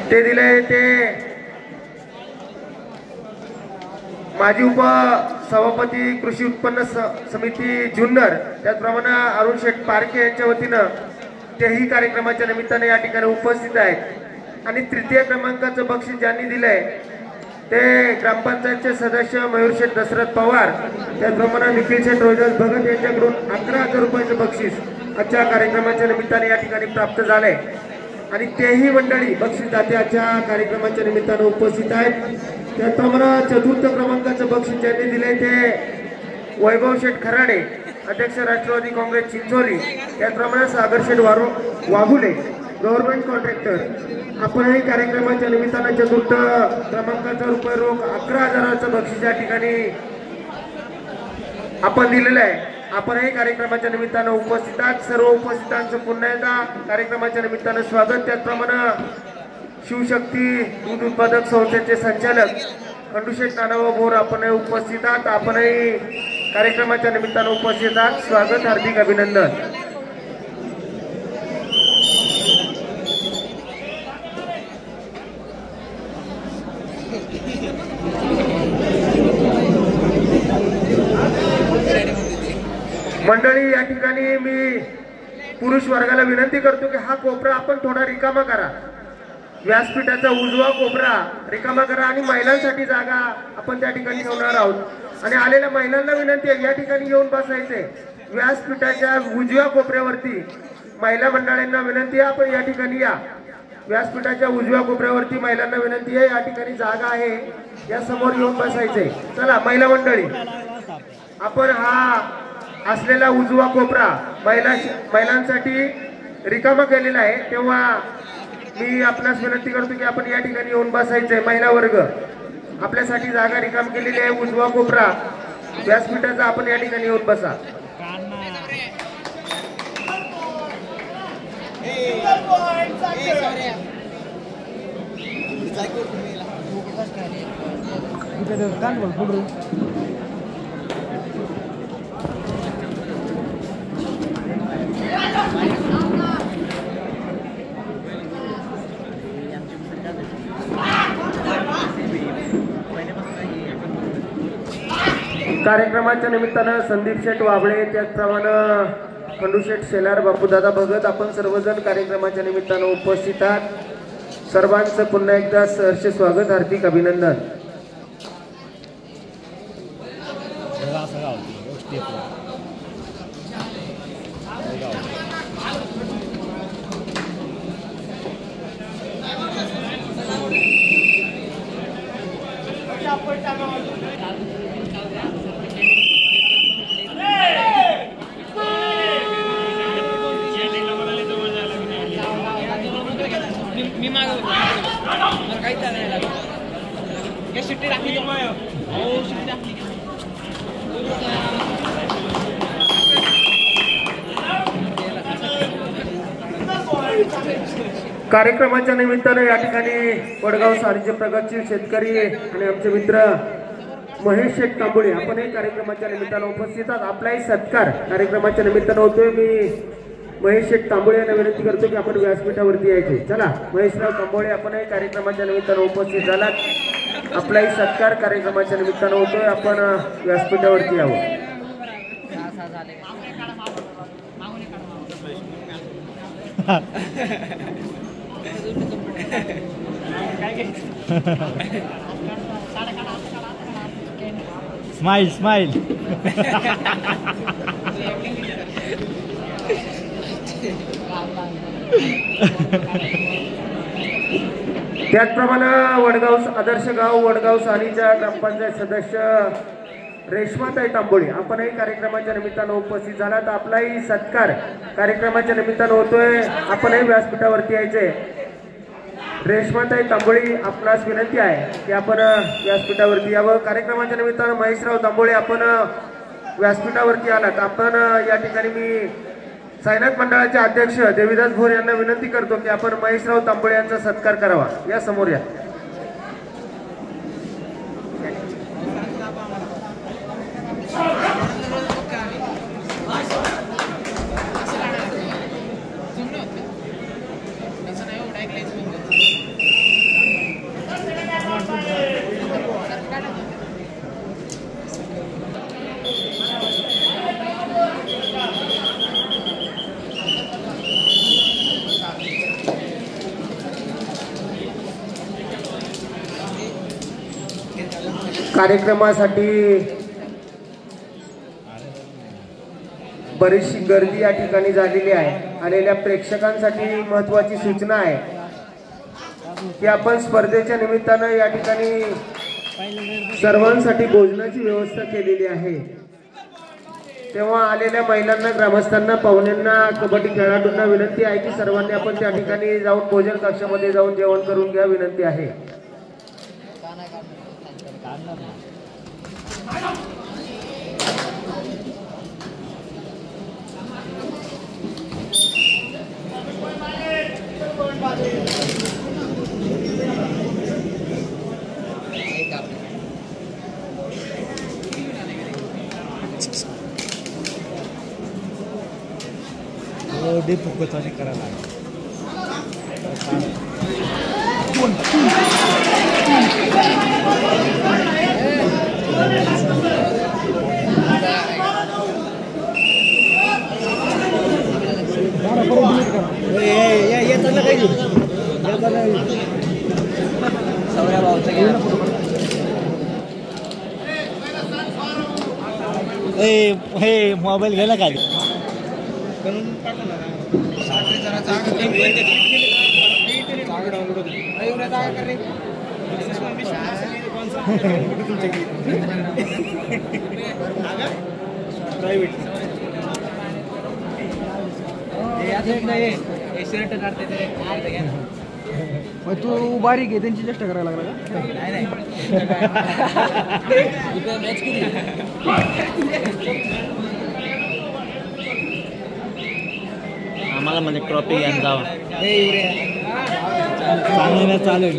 ते दिले ते माजी उपसभापती कृषी उत्पन्न समिती जुन्नर, त्याचप्रमाणे अरुण शेठ पारखे यांच्या वतीनं तेही कार्यक्रमाच्या निमित्ताने या ठिकाणी उपस्थित आहेत। आणि तृतीय क्रमांकाचं बक्षीस ज्यांनी दिलंय ते ग्रामपंचायतचे सदस्य मयूर शेठ दशरथ पवार, त्याचप्रमाणे निखिल शेठ रोहिदास भगत यांच्याकडून 11,000 रुपयाचं बक्षीस आजच्या कार्यक्रमाच्या निमित्ताने या ठिकाणी प्राप्त झालंय। आणि तेही मंडळी बक्षीसदाते आजच्या कार्यक्रमाच्या निमित्ताने उपस्थित आहेत। त्याचप्रमाणे चतुर्थ क्रमांकाचं बक्षीस ज्यांनी दिले ते वैभव शेठ खराडे, अध्यक्ष राष्ट्रवादी काँग्रेस चिंचोली, त्याचप्रमाणे सागर शेठ वाघुले, गव्हर्नमेंट कॉन्ट्रॅक्टर। आपणही कार्यक्रमाच्या निमित्ताने चतुर्थ क्रमांकाचा रुपये रोख 11,000चं बक्षीस या ठिकाणी आपण दिलेलं आहे। आपणही कार्यक्रमाच्या निमित्तानं उपस्थित आहात। सर्व उपस्थितांचं पुन्हा एकदा कार्यक्रमाच्या निमित्तानं स्वागत। त्याचप्रमाणे शिवशक्ती दूध उत्पादक संस्थेचे संचालक खंडूशेठ नानाभाऊ भोर आपणही उपस्थित आहात। आपणही कार्यक्रमाच्या निमित्तानं उपस्थित आहात। स्वागत, हार्दिक अभिनंदन। मंडळी, या ठिकाणी मी पुरुष वर्गाला विनंती करतो की हा कोपरा आपण थोडा रिकामा करा, व्यासपीठाचा उजवा कोपरा रिकामा करा आणि महिलांसाठी जागा आपण त्या ठिकाणी ठेवणार आहोत। आणि आलेल्या महिलांना विनंती आहे या ठिकाणी येऊन बसायचे व्यासपीठाच्या उजव्या कोपऱ्यावरती। महिला मंडळांना विनंती आहे आपण या ठिकाणी या, व्यासपीठाच्या उजव्या कोपऱ्यावरती महिलांना विनंती आहे, या ठिकाणी जागा आहे, या समोर येऊन बसायचे। चला महिला मंडळी, आपण हा असलेला उजवा कोपरा महिलांसाठी रिकामा केलेला आहे, तेव्हा मी आपणास विनंती करतो की आपण या ठिकाणी येऊन बसायचे। महिला वर्ग, आपल्यासाठी जागा रिकाम केलेली आहे, उजवा कोपरा व्यासपीठाचा, आपण या ठिकाणी येऊन बसा। कार्यक्रमाच्या निमित्तानं संदीप शेठ वाबळे, त्याचप्रमाणे खंडू शेठ शेलार, बापूदादा भगत आपण सर्वजण कार्यक्रमाच्या निमित्तानं उपस्थित आहात। सर्वांचं पुन्हा एकदा सहर्ष स्वागत, हार्दिक अभिनंदन। मी मागवतो मला काही नाही लागत हे सुट्टी राखली हो सुट्टी राखली। कार्यक्रमाच्या निमित्तानं या ठिकाणी वडगाव सारीचे प्रगतशील शेतकरी आणि आमचे मित्र महेश शेठ तांबोळे आपणही कार्यक्रमाच्या निमित्तानं उपस्थित आहात। आपलाही सत्कार कार्यक्रमाच्या निमित्तानं होतोय। मी महेश शेठ तांबोळे यांना विनंती करतो की आपण व्यासपीठावरती यायचे। चला महेशराव तांबोळे, आपणही कार्यक्रमाच्या निमित्तानं उपस्थित झालात। आपलाही सत्कार कार्यक्रमाच्या निमित्तानं होतोय, आपण व्यासपीठावरती यावं। Smile smile. त्याचप्रमाणे वडगाव आदर्श गाव वडगाव सानीच्या ग्रामपंचायत सदस्य रेश्माताई तांबोळे आपणही कार्यक्रमाच्या निमित्तानं उपस्थित झालात। आपलाही सत्कार कार्यक्रमाच्या निमित्तानं होतोय, आपणही व्यासपीठावरती यायचे। रेश्माताई तांबोळे, आपणास विनंती आहे की आपण व्यासपीठावरती यावं। कार्यक्रमाच्या निमित्तानं महेशराव तांबोळे आपण व्यासपीठावरती आलात। आपण या ठिकाणी मी साईनाथ मंडळाचे अध्यक्ष देवीदास भोर यांना विनंती करतो की आपण महेशराव तांबोळे यांचा सत्कार करावा। या समोर या। कार्यक्रमासाठी बरीचशी गर्दी या ठिकाणी झालेली आहे. आलेल्या प्रेक्षकांसाठी महत्त्वाची सूचना आहे की आपण स्पर्धेच्या निमित्तानं या ठिकाणी सर्वांसाठी भोजनाची व्यवस्था केलेली आहे. तेव्हा आलेल्या महिलांना, ग्रामस्थांना, पाहुण्यांना, कबड्डी खेळाडूंना विनंती आहे की सर्वांनी आपण त्या ठिकाणी जाऊन भोजन कक्षामध्ये जाऊन जेवण करून घ्या, विनंती आहे. डे फुकटाने करायला हे मोबाईल घ्यायला काय तू बारीक आहे त्यांची चेष्टा करायला लागला का? आम्हाला म्हणजे ट्रॉफी घ्यायला जावं चांगलं चालू आहे.